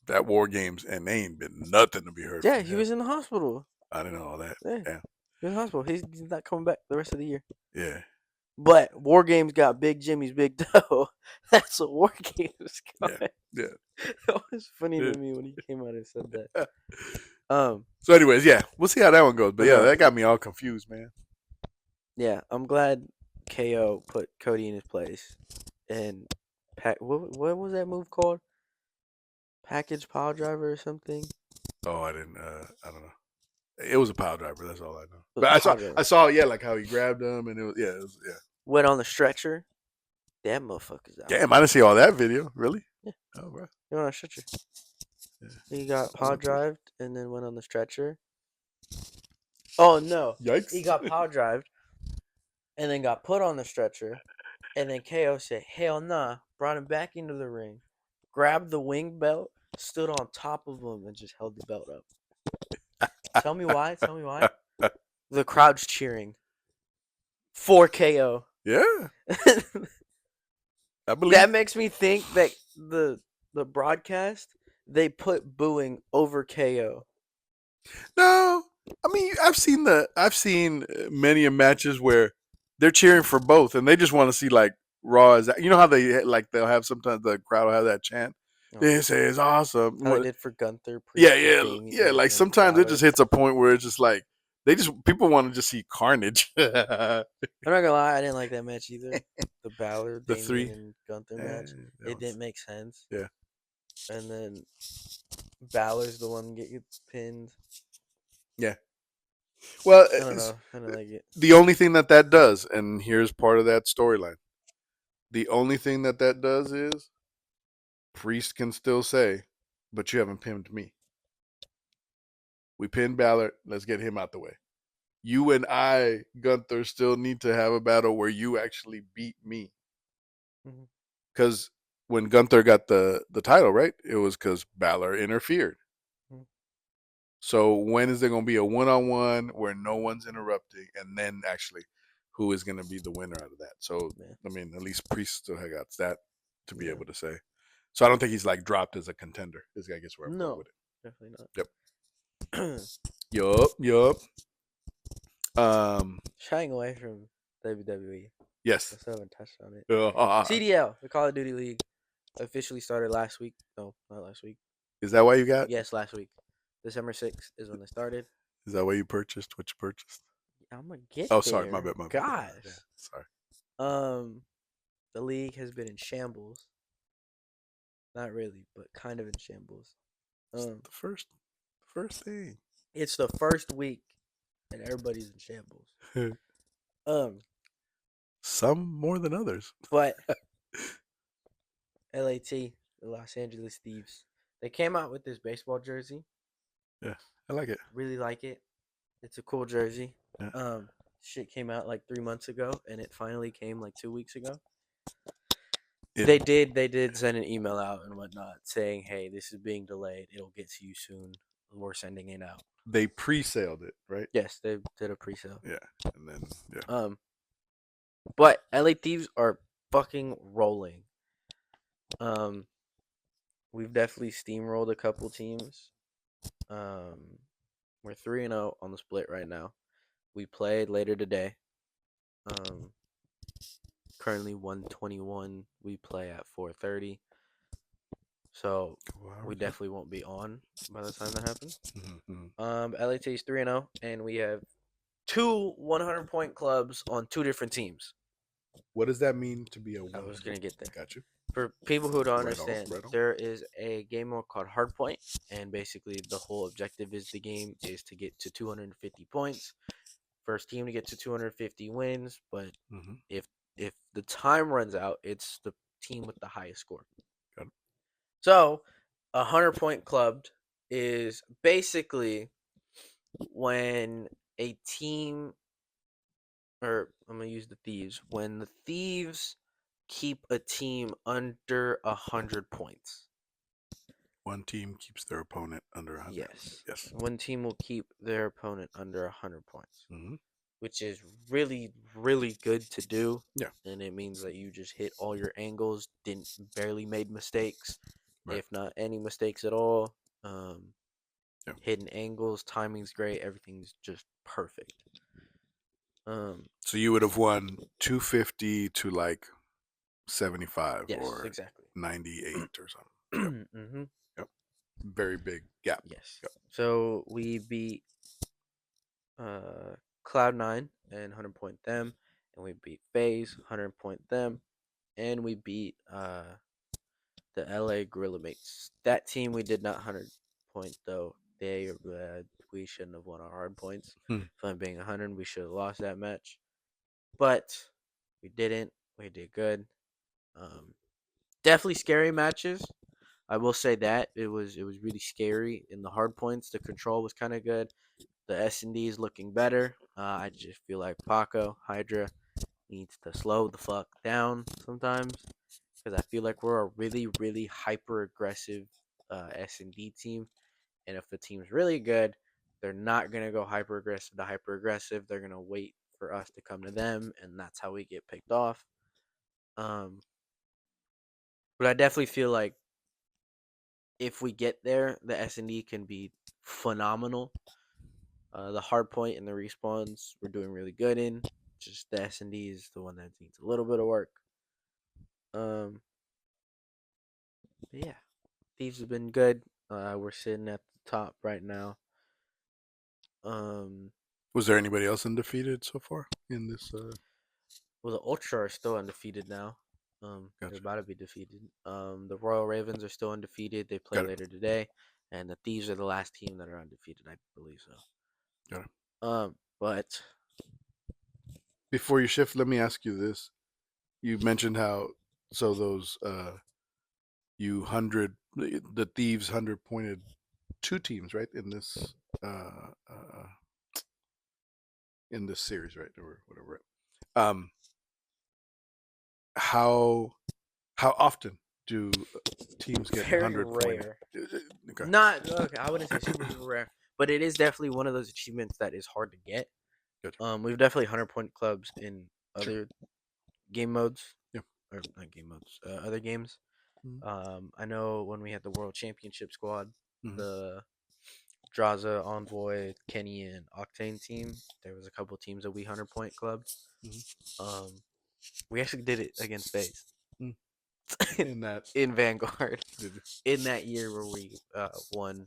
that War Games, and they ain't been nothing to be heard Yeah, from he him. was in the hospital. I didn't know all that. Yeah, Yeah, he was in the hospital. He's not coming back the rest of the year. yeah, But War Games got Big Jimmy's big toe. That's what War Games yeah, got. yeah. That was funny yeah. to me when he came out and said that. Um, So, anyways, yeah, we'll see how that one goes. But but yeah, no, that got me all confused, man. yeah, I'm glad KO put Cody in his place. And what was that move called? Package Pile Driver or something? Oh, I didn't. I don't know. It was a pile driver. That's all I know. It was But a pile driver. I saw, yeah, like how he grabbed him, and it was, yeah. Went on the stretcher. That motherfucker's out. Damn, I didn't see all that video. Really? Yeah, Oh, bro. he went on a stretcher. Yeah. He got That's power okay. drived and then went on the stretcher. Oh no, Yikes. he got power drived and then got put on the stretcher. And then KO said, "Hell nah!" Brought him back into the ring, grabbed the wing belt, stood on top of him, and just held the belt up. Tell me why. Tell me why. The crowd's cheering for KO. Yeah, I That believe. makes me think that the broadcast they put booing over KO. No, I mean I've seen many matches where they're cheering for both, and they just want to see like Raw is. You know how they'll have sometimes the crowd will have that chant. Oh, They say it's awesome. how they did for Gunther, Yeah, Priest, and yeah. Like and sometimes it Balor. just hits a point where it's just like people want to just see carnage. The I'm not gonna lie, I didn't like that match either. The Balor, Damian, three, and Gunther match. that It was didn't make sense. yeah. And then Balor's the one get pinned. Yeah. Well, I don't know. I don't like it. the only thing that does, and here's part of that storyline. The only thing that does is Priest can still say, "But you haven't pinned me. We pinned Balor. Let's get him out the way. You and I, Gunther, still need to have a battle where you actually beat me." Mhm. Because when Gunther got the title, right, it was because Balor interfered. Mhm. So when is there going to be a one-on-one where no one's interrupting, and then actually who is going to be the winner out of that? So Yeah. I mean, at least Priest still got that to be Yeah. able to say. So I don't think he's like dropped as a contender. Is I guess where I'm going No, with it. definitely Yep. not. Yup. Um. Shying away from WWE. Yes. I still haven't touched on it. Is CDL, the Call of Duty League, officially started last week. No, not last week. that why you got? Yes, last week. December 6th is when they started. Is that why you purchased what you purchased? I'm gonna get Oh, sorry, my there. bad. Gosh. Yeah, sorry. The league has been in shambles. Not really, but kind of in shambles. The first thing. It's the first week and everybody's in shambles. Um, Some more than others. but LAT, the Los Angeles Thieves, they came out with this baseball jersey. Yeah, I like it. Really like it. It's a cool jersey. Yeah. Shit came out like 3 months ago, and it finally came like 2 weeks ago. Yeah. They did send an email out and whatnot saying, "Hey, this is being delayed. It'll get to you soon. We're sending it out." They pre-sailed it, right? Yes, they did a pre-sale. Yeah, and then yeah. But LA Thieves are fucking rolling. Um, we've definitely steamrolled a couple teams. We're 3-0 on the split right now. We played later today. Um, currently 121. We play at 4:30. So Couple we hours. Yep. definitely won't be on by the time that happens. Mm-hmm. LAT is 3-0, and we have two 100-point clubs on two different teams. What does that mean to be a I one? was gonna get there. Got you. For people who don't Right on. understand, Right on. there is a game mode called Hardpoint, and basically the whole objective is the game is to get to 250 points. First team to get to 250 wins, but Mm-hmm. if the time runs out, it's the team with the highest score. Got it. So, a 100-point club is basically when a team, or I'm gonna use the Thieves, when the Thieves keep a team under 100 points. One team keeps their opponent under 100. Yes, Yes. one team will keep their opponent under 100 points, Mm-hmm. which is really really good to do. Yeah. And it means that you just hit all your angles, didn't barely made mistakes, Right. if not any mistakes at all. Yeah. Hidden angles, timing's great, everything's just perfect. So you would have won 250 to like 75 Yes, or exactly. 98 or something. Yep. Mm-hmm. Yep. Very big gap. Yes. Yep. So we beat Cloud9 and 100 point them, and we beat FaZe 100 point them, and we beat the LA Gorilla Mates. That team we did not 100 point though. We shouldn't have won our hard points. Hmm. If I'm being 100, we should have lost that match, but we didn't. We did good. Um, definitely scary matches. I will say that it was really scary in the hard points. The control was kind of good. The S&D is looking better. I just feel like Paco Hydra needs to slow the fuck down sometimes, because I feel like we're a really really hyper aggressive S&D team, and if the team's really good, they're not gonna go hyper aggressive to hyper aggressive. They're gonna wait for us to come to them, and that's how we get picked off. Um, but I definitely feel like if we get there, the S&D can be phenomenal. The hard point and the respawns we're doing really good in. Just the S&D is the one that needs a little bit of work. Um, but yeah, Thieves have been good. We're sitting at the top right now. Um, Was there anybody else undefeated so far in this? well, the Ultra are still undefeated now. They're Gotcha. about to be defeated. The Royal Ravens are still undefeated. They play Got it. later today, and the Thieves are the last team that are undefeated. I believe so. Got it. But Before you shift, let me ask you this. You mentioned how those you hundred the thieves 100 pointed two teams right uh, uh in this series, right, or whatever. Um, how often do teams get very 100 pointed? rare. Okay, Not okay. I wouldn't say super super rare, but it is definitely one of those achievements that is hard to get. good. We've definitely 100 point clubs in Sure. other game modes, Yeah. or not game modes, other games. Mm-hmm. I know when we had the World Championship squad, Mm-hmm. the Draza, Envoy, Kenny, and Octane team, there was a couple teams that we 100 point clubbed. Mm-hmm. We actually did it against FaZe In that, in Vanguard did in that year where we won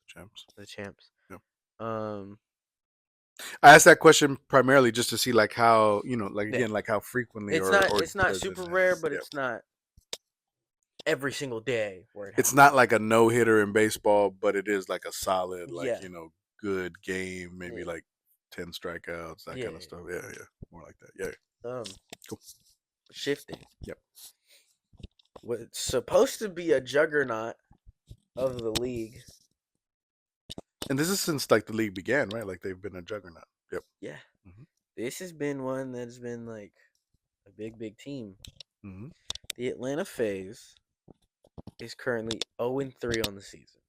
champs? the champs. Yeah. Um, I asked that question primarily just to see like how like yeah, again like how frequently it's or not does it super rare, happen? but Yeah. it's not every single day where it It's happens. not like a no hitter in baseball, but it is like a solid, like Yeah, good game, maybe yeah, like 10 strikeouts, that kind of yeah. stuff. Yeah, yeah, more like that. Yeah, Um, cool. shifting. Yep. What's supposed to be a juggernaut of the league. And this is since like the league began, right? Like they've been a juggernaut. Yep. Yeah, Mm-hmm. this has been one that's been like a big team. Mm-hmm. The Atlanta FaZe is currently 0-3 on the season.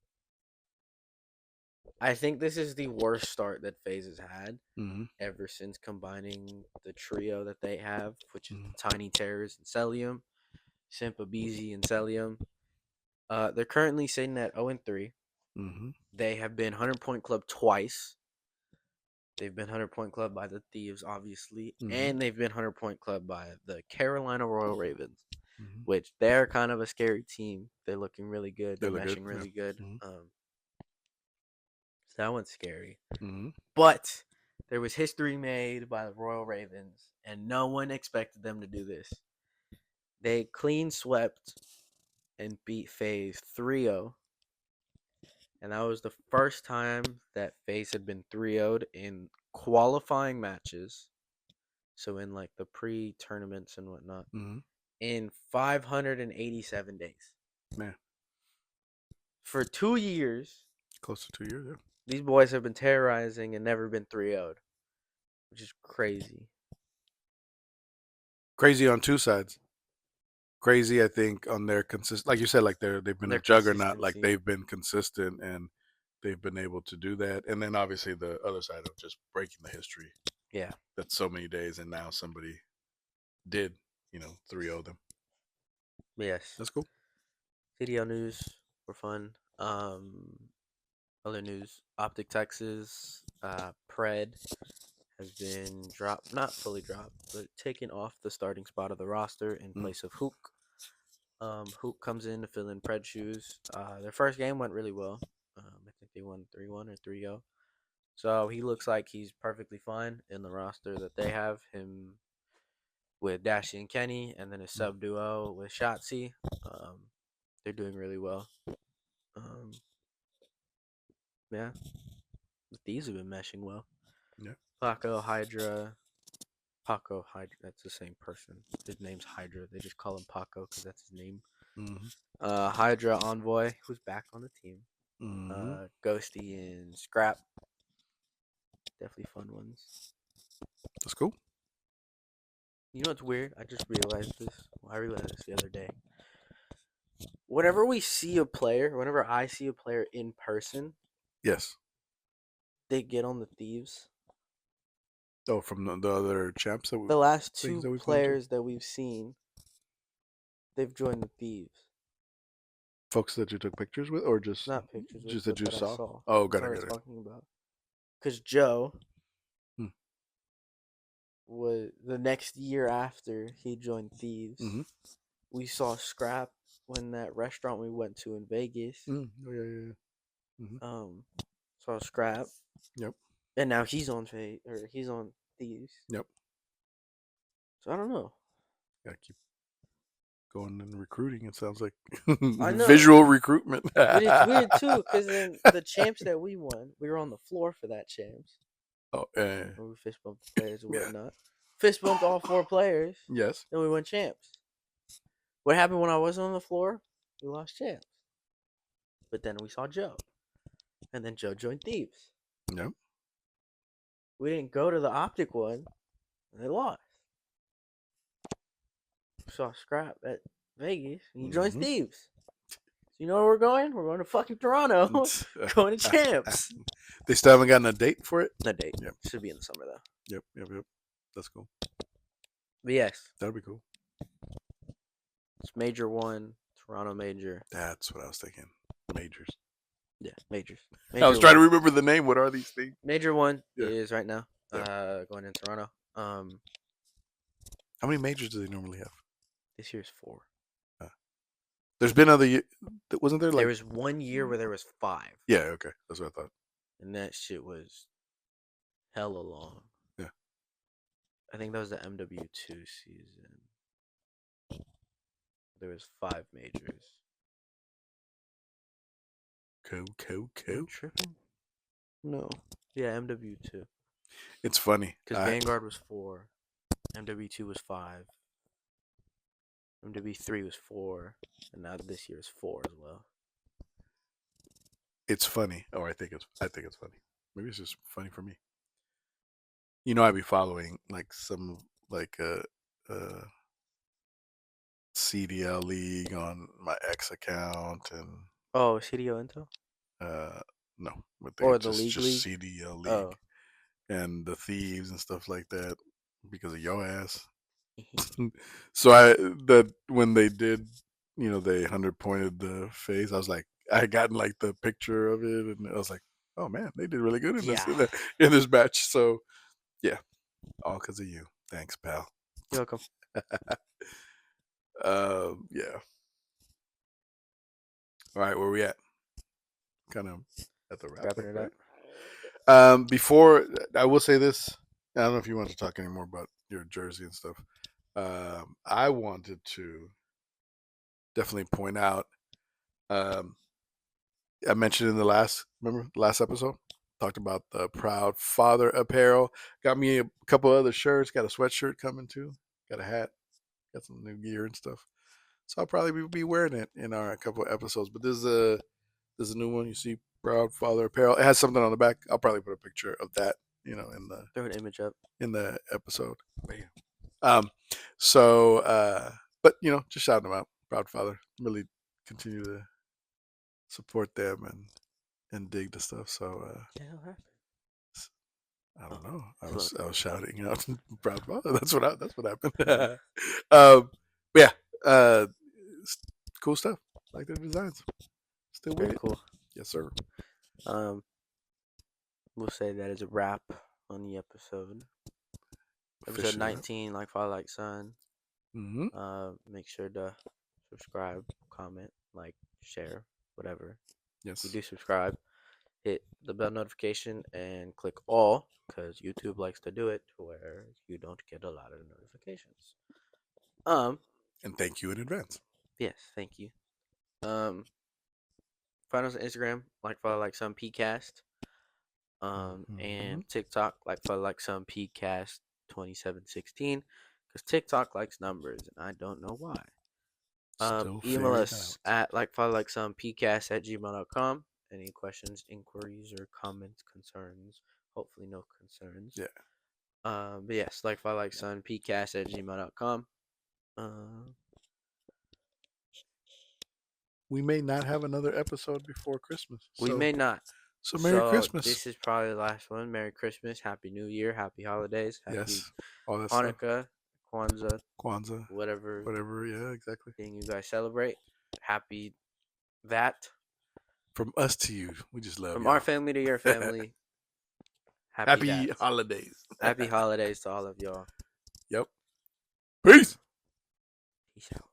I think this is the worst start that FaZe has had Mm-hmm. ever since combining the trio that they have, which is Mm-hmm. the Tiny Terrors and Celium, Simpa, BZ, and Celium. They're currently sitting at 0-3. Mm-hmm. They have been 100-point club twice. They've been 100-point club by the Thieves, obviously, Mm-hmm. and they've been 100-point club by the Carolina Royal Ravens, Mm-hmm. which they're kind of a scary team. They're looking really good. They They're look good. meshing Yeah. really good. Mm-hmm. So that one's scary. Mm-hmm. But there was history made by the Royal Ravens, and no one expected them to do this. They clean swept and beat FaZe 3-0. And that was the first time that FaZe had been 3-0'd in qualifying matches. So in like the pre-tournaments and whatnot. Mm-hmm. In 587 days. Man, For 2 years, close to 2 years. Yeah. these boys have been terrorizing and never been 3-0'd, which is crazy. Crazy on two sides. Crazy, I think, on their consist. Like you said, like they've been Their a juggernaut. Like consistency. they've been consistent and they've been able to do that. And then obviously the other side of just breaking the history. Yeah. That's so many days, and now somebody did, 3-0 them. Yes. That's cool. CDL news for fun. Other news: Optic Texas, Pred has been dropped, not fully dropped, but taken off the starting spot of the roster in place of Hook. Hook comes in to fill in Pred shoes. Their first game went really well. I think they won 3-1 or 3-0. So he looks like he's perfectly fine in the roster that they have. Him with Dashy and Kenny, and then a sub duo with Shotzi. They're doing really well. Um, yeah, these have been meshing well. Yeah. Paco Hydra. That's the same person. His name's Hydra. They just call him Paco because that's his name. Mm-hmm. Hydra Envoy, who's back on the team. Mm-hmm. Ghosty and Scrap. Definitely fun ones. That's cool. You know what's weird? I just realized this. Well, I realized this the other day. Whenever we see a player, whenever I see a player in person, Yes. they get on the Thieves. Oh, from the other champs The last things two that we've gone to? players that we've seen, they've joined the Thieves. Folks that you took pictures with, or just Not pictures with, that but you that I saw? saw. Oh, That's got what it, I was got it. talking about. Because Joe Hmm. was the next year after he joined Thieves. Mm-hmm. We saw Scrap when that restaurant we went to in Vegas. Oh yeah. Mm-hmm. Saw Scrap. Yep. And now he's on he's on Thieves. Yep. So I don't know. Gotta keep going and recruiting. It sounds like I know. visual recruitment. But it's weird too, because then the champs that we won, we were on the floor for that champs. Oh, Where we fist bumped the players and yeah. whatnot. Fist bumped all 4 players. Yes. Then we won champs. What happened when I wasn't on the floor? We lost champs. But then we saw Joe. And then Joe joined Thieves. Yep. We didn't go to the Optic one. And they lost. We saw Scrap at Vegas. And he joins Thieves. So you know where we're going? We're going to fucking Toronto. Going to champs. They still haven't gotten a date for it? No date. Yep. Should be in the summer though. Yep. That's cool. But yes. That'd be cool. It's Major 1, Toronto Major. That's what I was thinking. Majors. Yeah, Majors. I was trying to remember the name. What are these things? Major 1 is right now. Yeah. Going in Toronto. How many majors do they normally have? This year's 4. There's been other years. Wasn't there like... There was 1 year where there was 5. Yeah, okay. That's what I thought. And that shit was hella long. Yeah. I think that was the MW2 season. There was 5 majors. Cool. Tripping? No. Yeah, MW2. It's funny. Because Vanguard was 4. MW2 was 5. MW3 was 4. And now this year is 4 as well. It's funny. Oh, I think it's funny. Maybe it's just funny for me. I'd be following like some like CDL league on my X account and Oh, CDO Intel? No, but they Or the just League? CDL League Oh. and the thieves and stuff like that because of your ass. Mhm. So I that when they did, they 100 pointed the face. I was like, I had gotten like the picture of it, and I was like, oh man, they did really good in this Yeah. in this batch. So yeah, all because of you. Thanks, pal. You're welcome. Yeah. All right, where we at? Kind of at the wrap Wrapping up, it right? up. Before I will say this, I don't know if you want to talk anymore about your jersey and stuff. I wanted to definitely point out. Um, I mentioned in the last episode, talked about the Proud Father apparel. Got me a couple other shirts. Got a sweatshirt coming too. Got a hat. Got some new gear and stuff. So I'll probably be wearing it in our couple of episodes. But this is a new one. You see, Proud Father apparel. It has something on the back. I'll probably put a picture of that, Throw an image up. in the episode. Bam. Um. So, but just shouting them out. Proud Father. Really continue to support them and dig the stuff. So, The hell happened? I Oh, don't know. I slow was I down. was shouting out proud father. That's what happened. um, yeah, uh, cool stuff. Like the designs. Still with Very it. cool. Yes, sir. Um, we'll say that is a wrap on the episode. Episode Officially wrap. 19, like Father, like Son. Mm-hmm. Make sure to subscribe, comment, like, share, whatever. If you Yes. do subscribe, hit the bell notification and click all because YouTube likes to do it to where you don't get a lot of notifications. Um, And thank you in advance. yes, thank you. Um, find us on Instagram, like Father, like Son PCast. Mm-hmm. And TikTok, like Father, like Son PCast 2716, because TikTok likes numbers and I don't know why. Still Email figuring that us out. at likefatherlikesonpcast@gmail.com. Any questions, inquiries, or comments, concerns? Hopefully, no concerns. Yeah. But yes, likefatherlikesonpcast@gmail.com. Uh, We may not have another episode before Christmas. we So may not. Merry So Christmas. this is probably the last one. Merry Christmas, Happy New Year, Happy Holidays, Happy Yes. All that stuff. Hanukkah, Kwanzaa, Kwanzaa. whatever Whatever. Yeah, exactly. thing you guys celebrate. Happy that. From us to you. We just love From our y'all. family to your family, happy Happy that. holidays. Happy holidays to all of y'all. Yep. Peace. Peace out.